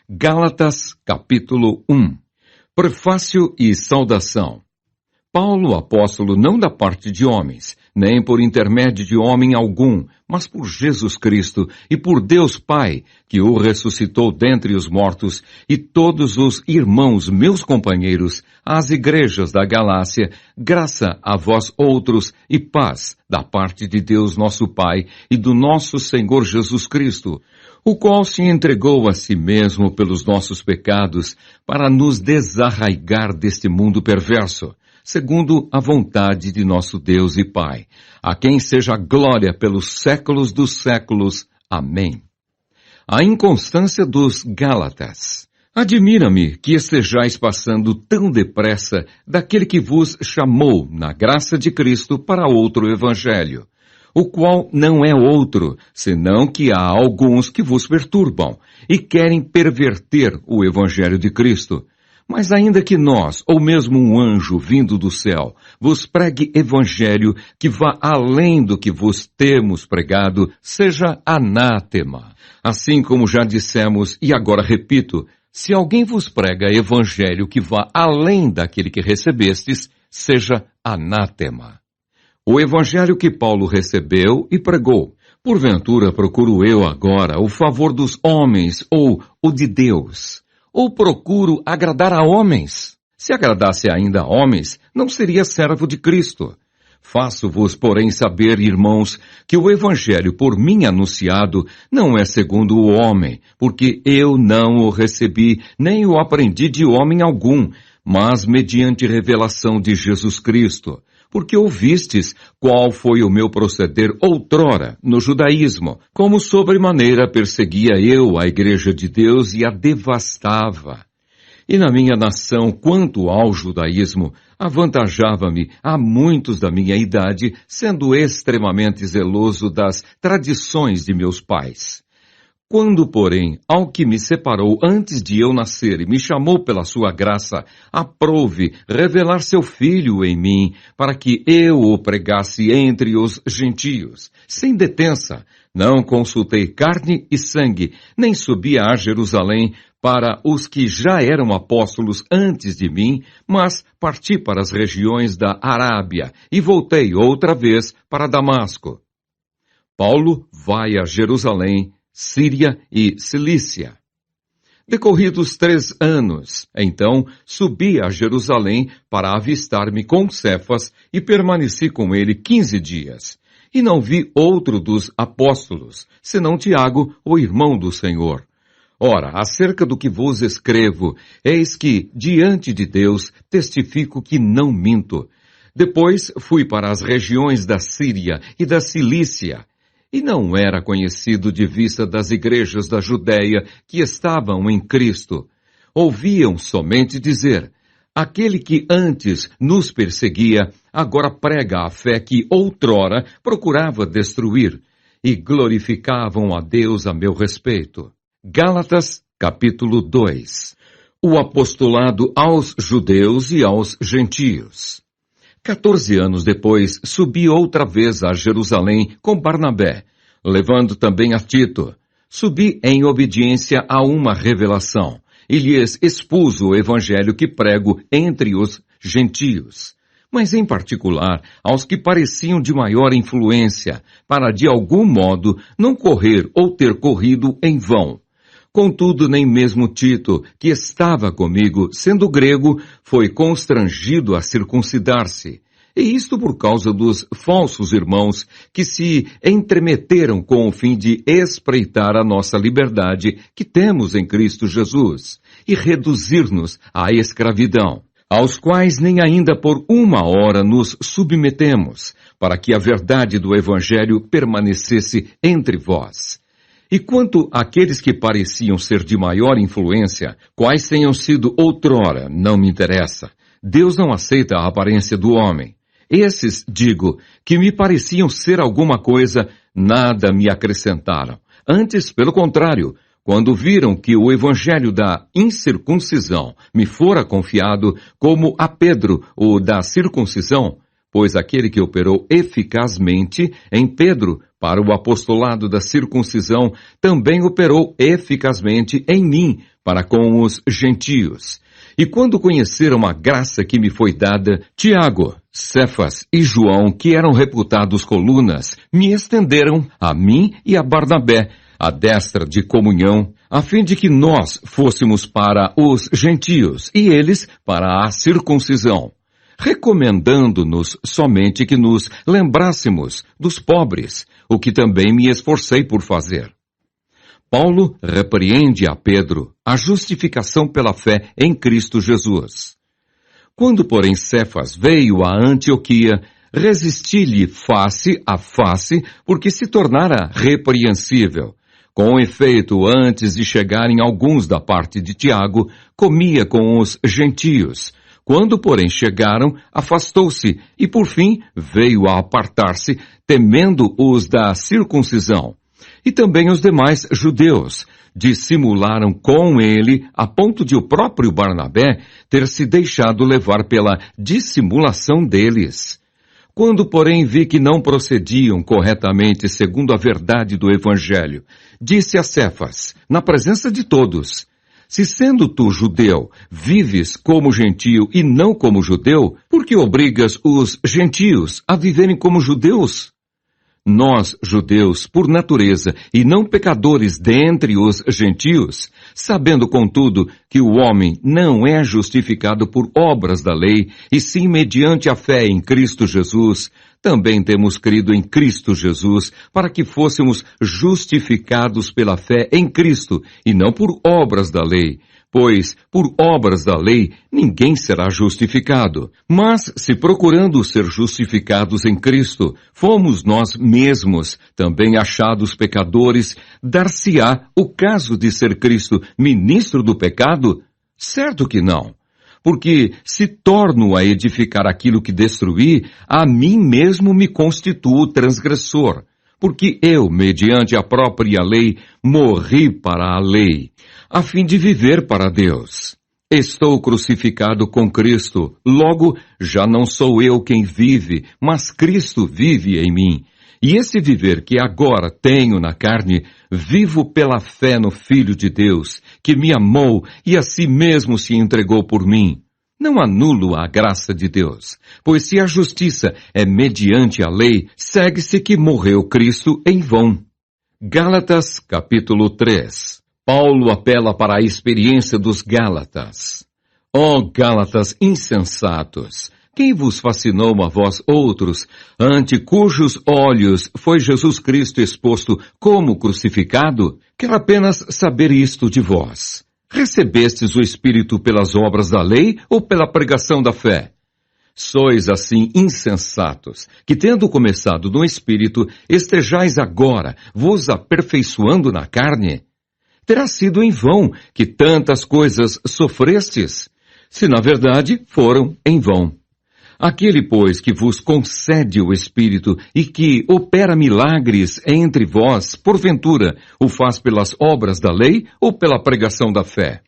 Gálatas, capítulo 1. Prefácio e saudação. Paulo, apóstolo, não da parte de homens, nem por intermédio de homem algum, mas por Jesus Cristo e por Deus Pai, que o ressuscitou dentre os mortos, e todos os irmãos, meus companheiros, às igrejas da Galácia, graça a vós outros e paz da parte de Deus nosso Pai e do nosso Senhor Jesus Cristo, o qual se entregou a si mesmo pelos nossos pecados para nos desarraigar deste mundo perverso, segundo a vontade de nosso Deus e Pai, a quem seja glória pelos séculos dos séculos. Amém. A inconstância dos Gálatas. Admira-me que estejais passando tão depressa daquele que vos chamou na graça de Cristo para outro evangelho, o qual não é outro, senão que há alguns que vos perturbam e querem perverter o evangelho de Cristo. Mas ainda que nós, ou mesmo um anjo vindo do céu, vos pregue evangelho que vá além do que vos temos pregado, seja anátema. Assim como já dissemos, e agora repito, se alguém vos prega evangelho que vá além daquele que recebestes, seja anátema. O evangelho que Paulo recebeu e pregou. Porventura procuro eu agora o favor dos homens ou o de Deus? Ou procuro agradar a homens? Se agradasse ainda a homens, não seria servo de Cristo. Faço-vos, porém, saber, irmãos, que o evangelho por mim anunciado não é segundo o homem, porque eu não o recebi, nem o aprendi de homem algum, mas mediante revelação de Jesus Cristo. Porque ouvistes qual foi o meu proceder outrora no judaísmo, como sobremaneira perseguia eu a igreja de Deus e a devastava. E na minha nação, quanto ao judaísmo, avantajava-me a muitos da minha idade, sendo extremamente zeloso das tradições de meus pais. Quando, porém, ao que me separou antes de eu nascer e me chamou pela sua graça, aprouve revelar seu Filho em mim, para que eu o pregasse entre os gentios, sem detença, não consultei carne e sangue, nem subi a Jerusalém para os que já eram apóstolos antes de mim, mas parti para as regiões da Arábia e voltei outra vez para Damasco. Paulo vai a Jerusalém, Síria e Cilícia. Decorridos 3 anos, então, subi a Jerusalém para avistar-me com Cefas e permaneci com ele 15 dias. E não vi outro dos apóstolos, senão Tiago, o irmão do Senhor. Ora, acerca do que vos escrevo, eis que, diante de Deus, testifico que não minto. Depois fui para as regiões da Síria e da Cilícia, e não era conhecido de vista das igrejas da Judéia que estavam em Cristo. Ouviam somente dizer, aquele que antes nos perseguia, agora prega a fé que outrora procurava destruir, e glorificavam a Deus a meu respeito. Gálatas, capítulo 2. O apostolado aos judeus e aos gentios. 14 anos depois, subi outra vez a Jerusalém com Barnabé, levando também a Tito. Subi em obediência a uma revelação, e lhes expus o evangelho que prego entre os gentios, mas em particular aos que pareciam de maior influência, para de algum modo não correr ou ter corrido em vão. Contudo, nem mesmo Tito, que estava comigo, sendo grego, foi constrangido a circuncidar-se. E isto por causa dos falsos irmãos que se entremeteram com o fim de espreitar a nossa liberdade que temos em Cristo Jesus e reduzir-nos à escravidão, aos quais nem ainda por uma hora nos submetemos, para que a verdade do Evangelho permanecesse entre vós. E quanto àqueles que pareciam ser de maior influência, quais tenham sido outrora, não me interessa. Deus não aceita a aparência do homem. Esses, digo, que me pareciam ser alguma coisa, nada me acrescentaram. Antes, pelo contrário, quando viram que o evangelho da incircuncisão me fora confiado, como a Pedro o da circuncisão, pois aquele que operou eficazmente em Pedro, para o apostolado da circuncisão, também operou eficazmente em mim para com os gentios. E quando conheceram a graça que me foi dada, Tiago, Cefas e João, que eram reputados colunas, me estenderam a mim e a Barnabé, a destra de comunhão, a fim de que nós fôssemos para os gentios e eles para a circuncisão, recomendando-nos somente que nos lembrássemos dos pobres, o que também me esforcei por fazer. Paulo repreende a Pedro a justificação pela fé em Cristo Jesus. Quando, porém, Cefas veio a Antioquia, resisti-lhe face a face, porque se tornara repreensível. Com efeito, antes de chegarem alguns da parte de Tiago, comia com os gentios. Quando, porém, chegaram, afastou-se e, por fim, veio a apartar-se, temendo os da circuncisão. E também os demais judeus dissimularam com ele, a ponto de o próprio Barnabé ter se deixado levar pela dissimulação deles. Quando, porém, vi que não procediam corretamente segundo a verdade do Evangelho, disse a Cefas, na presença de todos: se sendo tu judeu, vives como gentio e não como judeu, por que obrigas os gentios a viverem como judeus? Nós, judeus, por natureza, e não pecadores dentre os gentios, sabendo, contudo, que o homem não é justificado por obras da lei, e sim mediante a fé em Cristo Jesus, também temos crido em Cristo Jesus, para que fôssemos justificados pela fé em Cristo, e não por obras da lei. Pois, por obras da lei, ninguém será justificado. Mas, se procurando ser justificados em Cristo, fomos nós mesmos, também achados pecadores, dar-se-á o caso de ser Cristo ministro do pecado? Certo que não. Porque, se torno a edificar aquilo que destruí, a mim mesmo me constituo transgressor. Porque eu, mediante a própria lei, morri para a lei, a fim de viver para Deus. Estou crucificado com Cristo, logo já não sou eu quem vive, mas Cristo vive em mim. E esse viver que agora tenho na carne, vivo pela fé no Filho de Deus, que me amou e a si mesmo se entregou por mim. Não anulo a graça de Deus, pois se a justiça é mediante a lei, segue-se que morreu Cristo em vão. Gálatas, capítulo 3. Paulo apela para a experiência dos Gálatas. Ó Gálatas insensatos! Quem vos fascinou a vós outros, ante cujos olhos foi Jesus Cristo exposto como crucificado? Quero apenas saber isto de vós. Recebestes o Espírito pelas obras da lei ou pela pregação da fé? Sois assim insensatos, que tendo começado no Espírito, estejais agora vos aperfeiçoando na carne? Terá sido em vão que tantas coisas sofrestes, se na verdade foram em vão. Aquele, pois, que vos concede o Espírito e que opera milagres entre vós, porventura, o faz pelas obras da lei ou pela pregação da fé?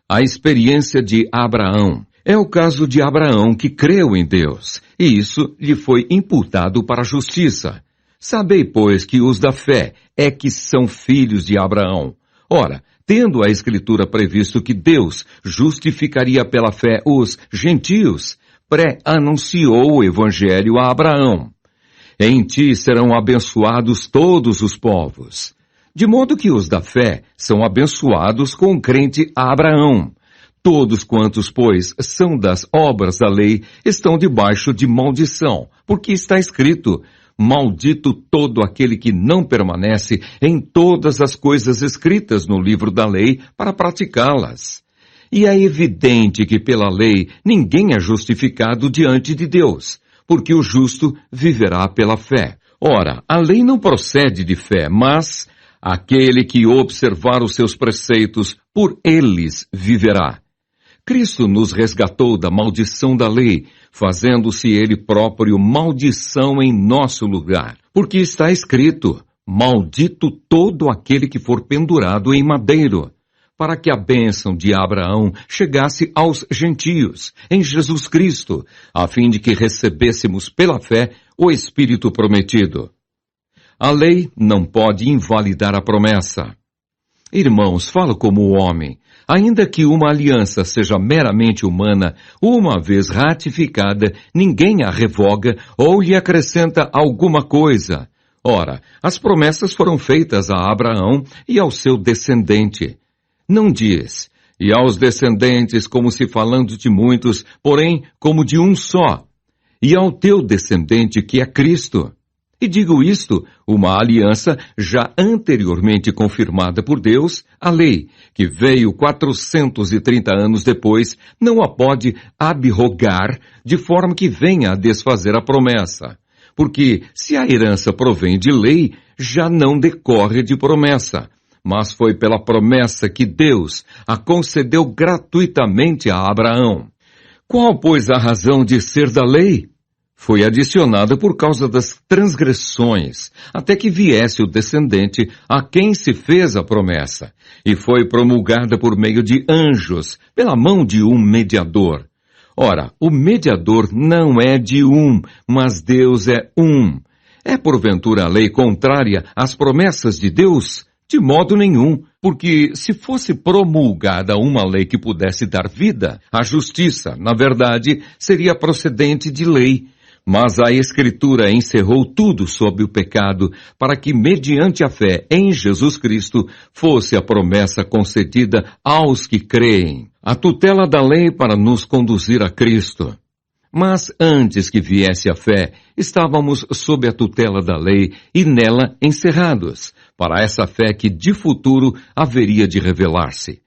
A experiência de Abraão é o caso de Abraão que creu em Deus, e isso lhe foi imputado para a justiça. Sabei, pois, que os da fé é que são filhos de Abraão. Ora, tendo a Escritura previsto que Deus justificaria pela fé os gentios, pré-anunciou o Evangelho a Abraão. Em ti serão abençoados todos os povos. De modo que os da fé são abençoados com o crente Abraão. Todos quantos, pois, são das obras da lei, estão debaixo de maldição, porque está escrito: maldito todo aquele que não permanece em todas as coisas escritas no livro da lei para praticá-las. E é evidente que pela lei ninguém é justificado diante de Deus, porque o justo viverá pela fé. Ora, a lei não procede de fé, mas aquele que observar os seus preceitos, por eles viverá. Cristo nos resgatou da maldição da lei, fazendo-se ele próprio maldição em nosso lugar. Porque está escrito: maldito todo aquele que for pendurado em madeiro, para que a bênção de Abraão chegasse aos gentios, em Jesus Cristo, a fim de que recebêssemos pela fé o Espírito prometido. A lei não pode invalidar a promessa. Irmãos, falo como homem. Ainda que uma aliança seja meramente humana, uma vez ratificada, ninguém a revoga ou lhe acrescenta alguma coisa. Ora, as promessas foram feitas a Abraão e ao seu descendente. Não diz, e aos descendentes como se falando de muitos, porém como de um só, e ao teu descendente que é Cristo. E digo isto, uma aliança já anteriormente confirmada por Deus, a lei, que veio 430 anos depois, não a pode abrogar de forma que venha a desfazer a promessa. Porque se a herança provém de lei, já não decorre de promessa, mas foi pela promessa que Deus a concedeu gratuitamente a Abraão. Qual, pois, a razão de ser da lei? Foi adicionada por causa das transgressões, até que viesse o descendente a quem se fez a promessa, e foi promulgada por meio de anjos, pela mão de um mediador. Ora, o mediador não é de um, mas Deus é um. É porventura a lei contrária às promessas de Deus? De modo nenhum, porque se fosse promulgada uma lei que pudesse dar vida, a justiça, na verdade, seria procedente de lei. Mas a Escritura encerrou tudo sob o pecado, para que, mediante a fé em Jesus Cristo, fosse a promessa concedida aos que creem. A tutela da lei para nos conduzir a Cristo. Mas antes que viesse a fé, estávamos sob a tutela da lei e nela encerrados, para essa fé que de futuro haveria de revelar-se.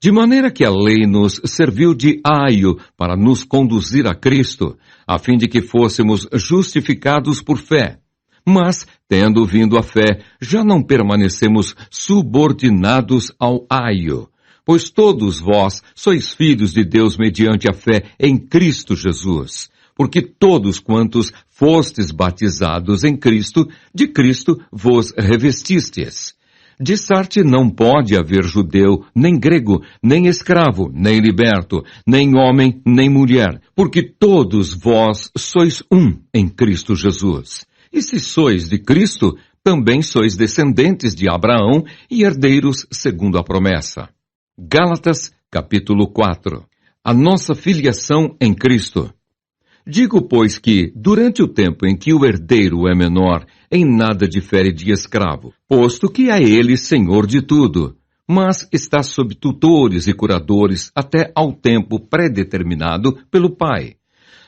De maneira que a lei nos serviu de aio para nos conduzir a Cristo, a fim de que fôssemos justificados por fé. Mas, tendo vindo a fé, já não permanecemos subordinados ao aio, pois todos vós sois filhos de Deus mediante a fé em Cristo Jesus. Porque todos quantos fostes batizados em Cristo, de Cristo vos revestistes. De sorte não pode haver judeu, nem grego, nem escravo, nem liberto, nem homem, nem mulher, porque todos vós sois um em Cristo Jesus. E se sois de Cristo, também sois descendentes de Abraão e herdeiros segundo a promessa. Gálatas, capítulo 4. A nossa filiação em Cristo. Digo, pois, que, durante o tempo em que o herdeiro é menor, em nada difere de escravo, posto que é ele senhor de tudo, mas está sob tutores e curadores até ao tempo predeterminado pelo Pai.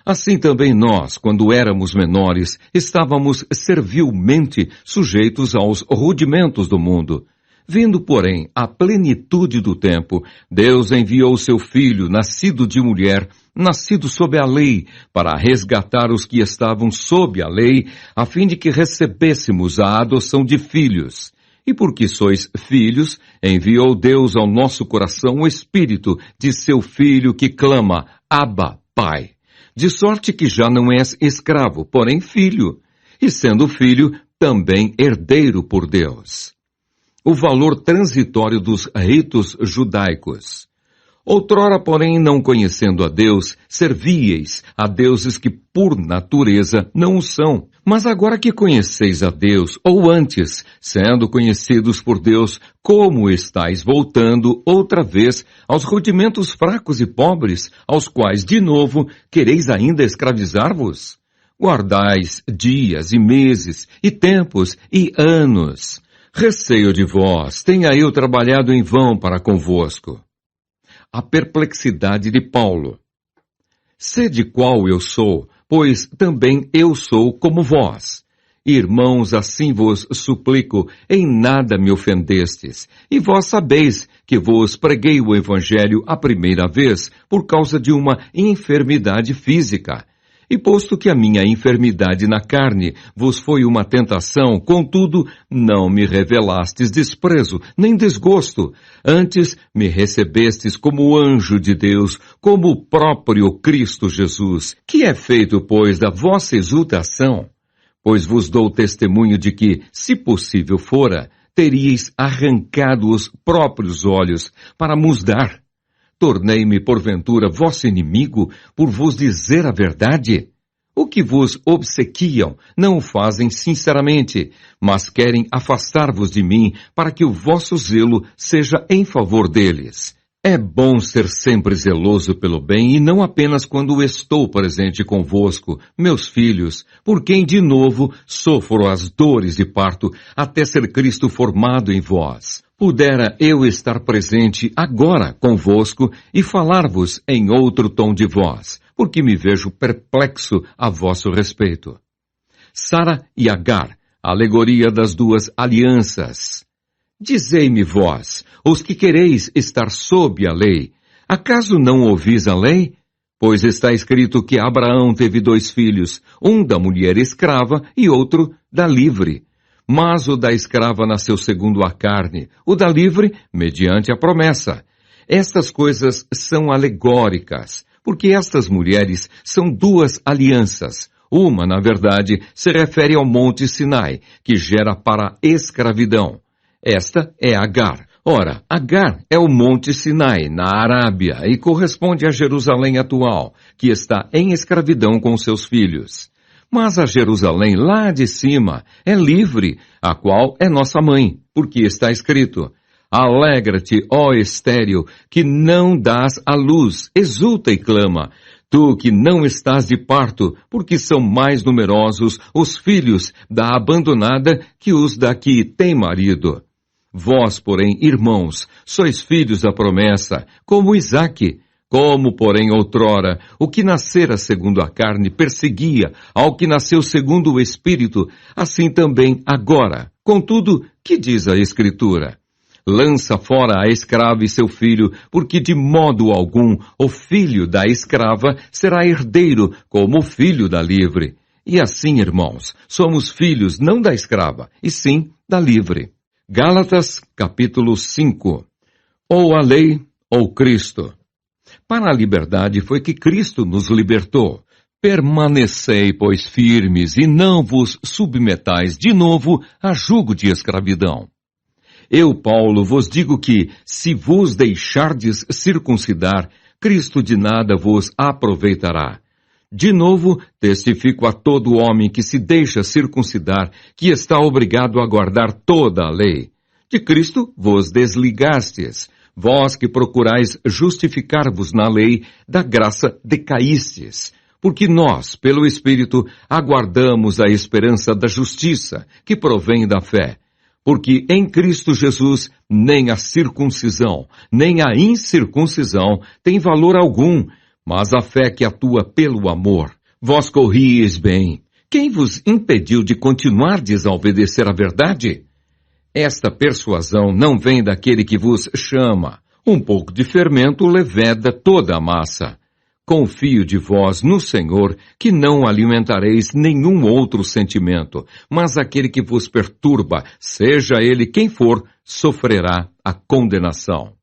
Assim também nós, quando éramos menores, estávamos servilmente sujeitos aos rudimentos do mundo. Vindo, porém, à plenitude do tempo, Deus enviou seu Filho, nascido de mulher, nascido sob a lei, para resgatar os que estavam sob a lei, a fim de que recebêssemos a adoção de filhos. E porque sois filhos, enviou Deus ao nosso coração o Espírito de seu Filho que clama, Abba, Pai. De sorte que já não és escravo, porém filho, e sendo filho, também herdeiro por Deus. O valor transitório dos ritos judaicos. Outrora, porém, não conhecendo a Deus, servíeis a deuses que, por natureza, não o são. Mas agora que conheceis a Deus, ou antes, sendo conhecidos por Deus, como estáis voltando outra vez aos rudimentos fracos e pobres, aos quais, de novo, quereis ainda escravizar-vos? Guardais dias e meses, e tempos e anos. Receio de vós, tenha eu trabalhado em vão para convosco. A perplexidade de Paulo. Sede qual eu sou, pois também eu sou como vós. Irmãos, assim vos suplico, em nada me ofendestes, e vós sabeis que vos preguei o Evangelho a primeira vez por causa de uma enfermidade física. E posto que a minha enfermidade na carne vos foi uma tentação, contudo, não me revelastes desprezo, nem desgosto. Antes, me recebestes como anjo de Deus, como o próprio Cristo Jesus. Que é feito, pois, da vossa exultação? Pois vos dou testemunho de que, se possível fora, teríeis arrancado os próprios olhos para vos dar. Tornei-me, porventura, vosso inimigo, por vos dizer a verdade? O que vos obsequiam não o fazem sinceramente, mas querem afastar-vos de mim para que o vosso zelo seja em favor deles. É bom ser sempre zeloso pelo bem e não apenas quando estou presente convosco, meus filhos, por quem de novo sofro as dores de parto até ser Cristo formado em vós. Pudera eu estar presente agora convosco e falar-vos em outro tom de voz, porque me vejo perplexo a vosso respeito. Sara e Agar, alegoria das duas alianças. Dizei-me vós, os que quereis estar sob a lei, acaso não ouvis a lei? Pois está escrito que Abraão teve 2 filhos, um da mulher escrava e outro da livre. Mas o da escrava nasceu segundo a carne, o da livre, mediante a promessa. Estas coisas são alegóricas, porque estas mulheres são 2 alianças. Uma, na verdade, se refere ao Monte Sinai, que gera para a escravidão. Esta é Agar. Ora, Agar é o Monte Sinai, na Arábia, e corresponde a Jerusalém atual, que está em escravidão com seus filhos. Mas a Jerusalém lá de cima é livre, a qual é nossa mãe, porque está escrito: Alegra-te, ó estéril, que não dás à luz, exulta e clama, tu que não estás de parto, porque são mais numerosos os filhos da abandonada que os da que tem marido. Vós, porém, irmãos, sois filhos da promessa, como Isaque. Como, porém, outrora, o que nascera segundo a carne perseguia ao que nasceu segundo o Espírito, assim também agora. Contudo, que diz a Escritura? Lança fora a escrava e seu filho, porque de modo algum o filho da escrava será herdeiro como o filho da livre. E assim, irmãos, somos filhos não da escrava, e sim da livre. Gálatas, capítulo 5. Ou a lei, ou Cristo. Para a liberdade foi que Cristo nos libertou. Permanecei, pois, firmes, e não vos submetais de novo a jugo de escravidão. Eu, Paulo, vos digo que, se vos deixardes circuncidar, Cristo de nada vos aproveitará. De novo, testifico a todo homem que se deixa circuncidar, que está obrigado a guardar toda a lei. De Cristo vos desligastes. Vós que procurais justificar-vos na lei, da graça decaístes. Porque nós, pelo Espírito, aguardamos a esperança da justiça, que provém da fé. Porque em Cristo Jesus, nem a circuncisão, nem a incircuncisão tem valor algum, mas a fé que atua pelo amor. Vós corrieis bem. Quem vos impediu de continuardes a obedecer à verdade? Esta persuasão não vem daquele que vos chama. Um pouco de fermento leveda toda a massa. Confio de vós no Senhor que não alimentareis nenhum outro sentimento, mas aquele que vos perturba, seja ele quem for, sofrerá a condenação.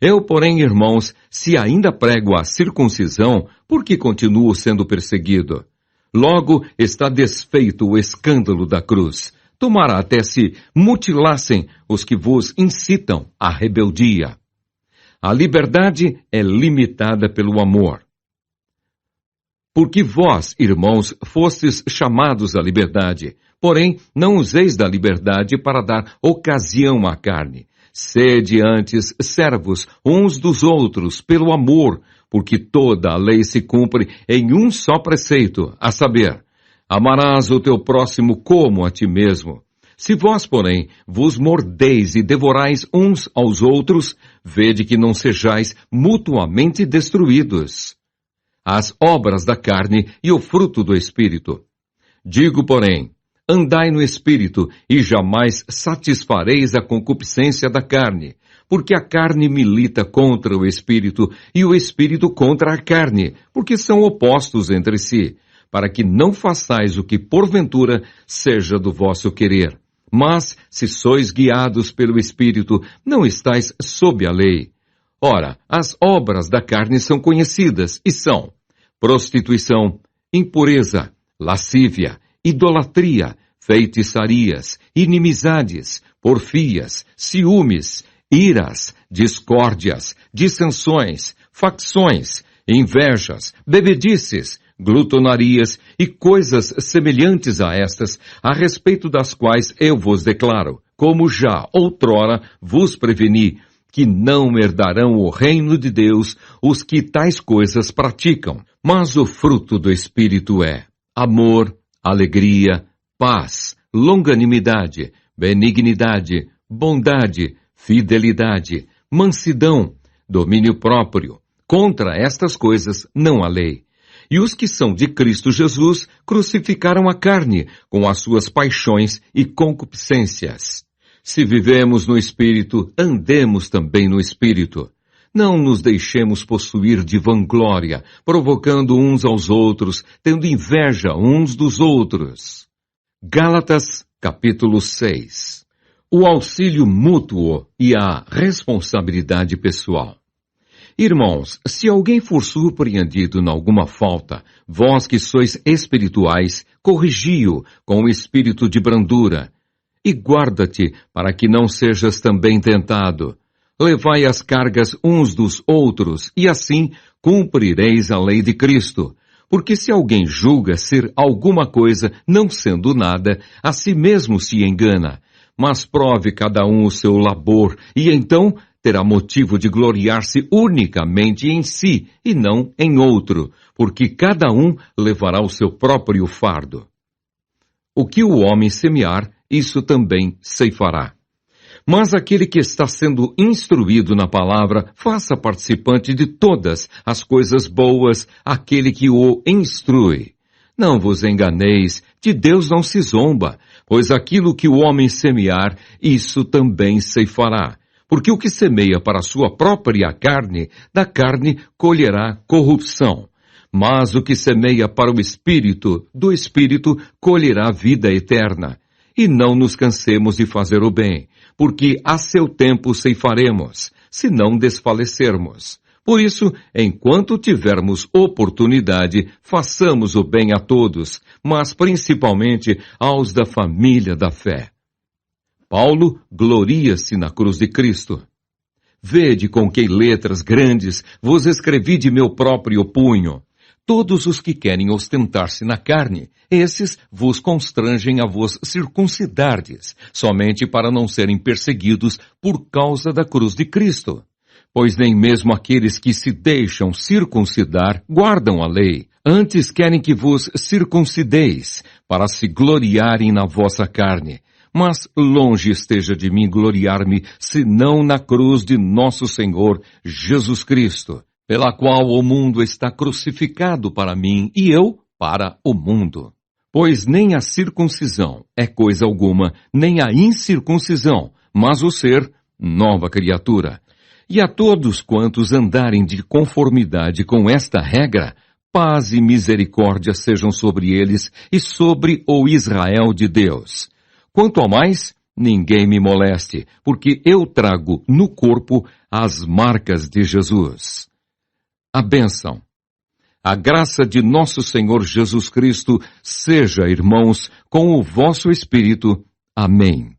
Eu, porém, irmãos, se ainda prego a circuncisão, por que continuo sendo perseguido? Logo está desfeito o escândalo da cruz. Tomara até se mutilassem os que vos incitam à rebeldia. A liberdade é limitada pelo amor. Porque vós, irmãos, fostes chamados à liberdade, porém não useis da liberdade para dar ocasião à carne. Sede antes servos uns dos outros pelo amor, porque toda a lei se cumpre em um só preceito, a saber, amarás o teu próximo como a ti mesmo. Se vós, porém, vos mordeis e devorais uns aos outros, vede que não sejais mutuamente destruídos. As obras da carne e o fruto do Espírito. Digo, porém, andai no Espírito, e jamais satisfareis a concupiscência da carne, porque a carne milita contra o Espírito, e o Espírito contra a carne, porque são opostos entre si, para que não façais o que porventura seja do vosso querer. Mas, se sois guiados pelo Espírito, não estáis sob a lei. Ora, as obras da carne são conhecidas, e são prostituição, impureza, lascívia, idolatria, feitiçarias, inimizades, porfias, ciúmes, iras, discórdias, dissensões, facções, invejas, bebedices, glutonarias e coisas semelhantes a estas, a respeito das quais eu vos declaro, como já outrora vos preveni, que não herdarão o reino de Deus os que tais coisas praticam. Mas o fruto do Espírito é amor, alegria, paz, longanimidade, benignidade, bondade, fidelidade, mansidão, domínio próprio. Contra estas coisas não há lei. E os que são de Cristo Jesus crucificaram a carne com as suas paixões e concupiscências. Se vivemos no Espírito, andemos também no Espírito. Não nos deixemos possuir de vanglória, provocando uns aos outros, tendo inveja uns dos outros. Gálatas, capítulo 6. O auxílio mútuo e a responsabilidade pessoal. Irmãos, se alguém for surpreendido em alguma falta, vós que sois espirituais, corrigi-o com o espírito de brandura. E guarda-te para que não sejas também tentado. Levai as cargas uns dos outros, e assim cumprireis a lei de Cristo. Porque se alguém julga ser alguma coisa, não sendo nada, a si mesmo se engana. Mas prove cada um o seu labor, e então terá motivo de gloriar-se unicamente em si, e não em outro, porque cada um levará o seu próprio fardo. O que o homem semear, isso também ceifará. Mas aquele que está sendo instruído na palavra, faça participante de todas as coisas boas aquele que o instrui. Não vos enganeis, de Deus não se zomba, pois aquilo que o homem semear, isso também ceifará. Porque o que semeia para a sua própria carne, da carne colherá corrupção. Mas o que semeia para o Espírito, do Espírito colherá vida eterna. E não nos cansemos de fazer o bem, porque a seu tempo ceifaremos, se não desfalecermos. Por isso, enquanto tivermos oportunidade, façamos o bem a todos, mas principalmente aos da família da fé. Paulo gloria-se na cruz de Cristo. Vede com que letras grandes vos escrevi de meu próprio punho. Todos os que querem ostentar-se na carne, esses vos constrangem a vos circuncidardes, somente para não serem perseguidos por causa da cruz de Cristo. Pois nem mesmo aqueles que se deixam circuncidar guardam a lei. Antes querem que vos circuncideis, para se gloriarem na vossa carne. Mas longe esteja de mim gloriar-me, senão na cruz de nosso Senhor Jesus Cristo, pela qual o mundo está crucificado para mim e eu para o mundo. Pois nem a circuncisão é coisa alguma, nem a incircuncisão, mas o ser nova criatura. E a todos quantos andarem de conformidade com esta regra, paz e misericórdia sejam sobre eles e sobre o Israel de Deus. Quanto ao mais, ninguém me moleste, porque eu trago no corpo as marcas de Jesus. A bênção. A graça de nosso Senhor Jesus Cristo seja, irmãos, com o vosso espírito. Amém.